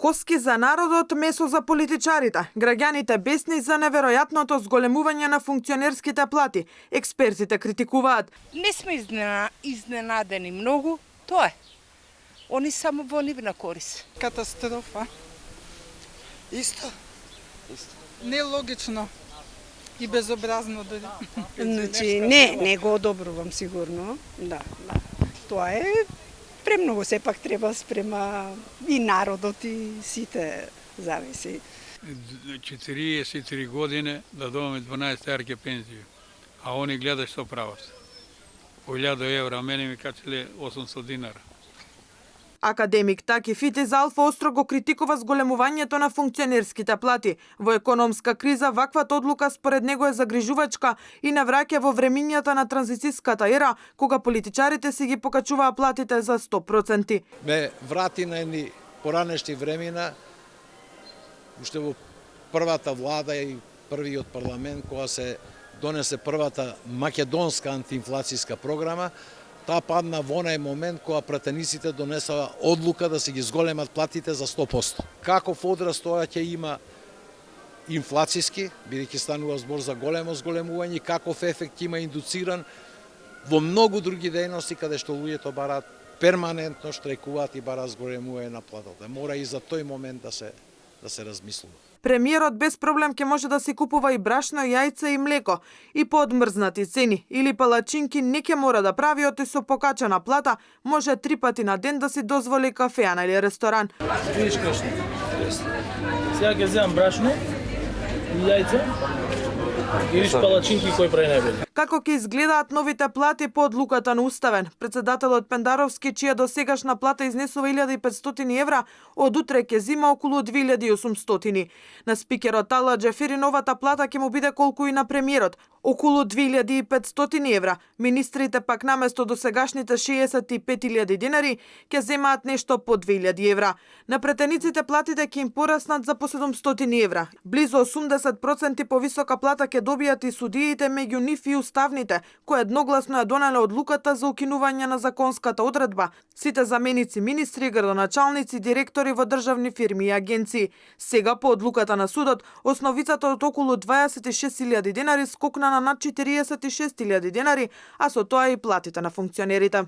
Коски за народот, месо за политичарите. Граѓаните бесни за неверојатното зголемување на функционерските плати. Експертите критикуваат. Не сме изненадени многу, тоа е. Они само во нивна корис. Катастрофа. Исто. Нелогично и безобразно дори. Значи, не го одобрувам сигурно. Да. Тоа е премногу, сепак треба спрема и народот и сите зависи. 43 години да добаме 12 јарке пензија, а они гледа што прават. По 1000 евра, а мене ми качеле 800 динара. Академик Таки Фитис Алфа остро го критикува зголемувањето на функционерските плати. Во економска криза ваквата одлука според него е загрижувачка и навраќа во времињата на транзицијската ера, кога политичарите си ги покачуваа платите за 100%. Ме врати на едни поранешни времена, уште во првата влада и првиот парламент, кога се донесе првата македонска антиинфлацијска програма, таа падна во онај момент кога пратениците донесаа одлука да се ги зголемат платите за 100%. Каков одраз тоа ќе има инфлацијски, бидејќи станува збор за големо зголемување, каков ефект има индуциран во многу други дејности каде што луѓето бараат перманентно штрajкуваат и бараат зголемување на платата. Мора и за тој момент да се размислува. Премиерот без проблем ќе може да си купува и брашно, јајца и млеко, и по одмрзнати цени, или палачинки не ќе мора да прави, оти со покачена плата може 3 пати на ден да си дозволи кафеана или ресторан. Видиш кашно. Сега ќе земам брашно, јајца, и виж палачинки кој прави најбоље. Како ќе изгледаат новите плати по одлуката на Уставен? Председателот Пендаровски, чија досегашна плата изнесува 1500 евра, од утре ќе зима околу 2800. На спикерот Ала Џефери новата плата ќе му биде колку и на премиерот, околу 2500 евра. Министрите пак наместо досегашните 65.000 денари ќе земаат нешто по 2000 евра. На претениците платите ќе им пораснат за по 700 евра. Близу 80% повисока плата ќе добијат и судиите, меѓу нив и уставните, кои едногласно ја донеле одлуката за укинување на законската одредба. Сите заменици министри, градоначалници, директори во државни фирми и агенции. Сега по одлуката на судот, основицата од околу 26.000 денари скокна на над 46.000 денари, а со тоа и платите на функционерите.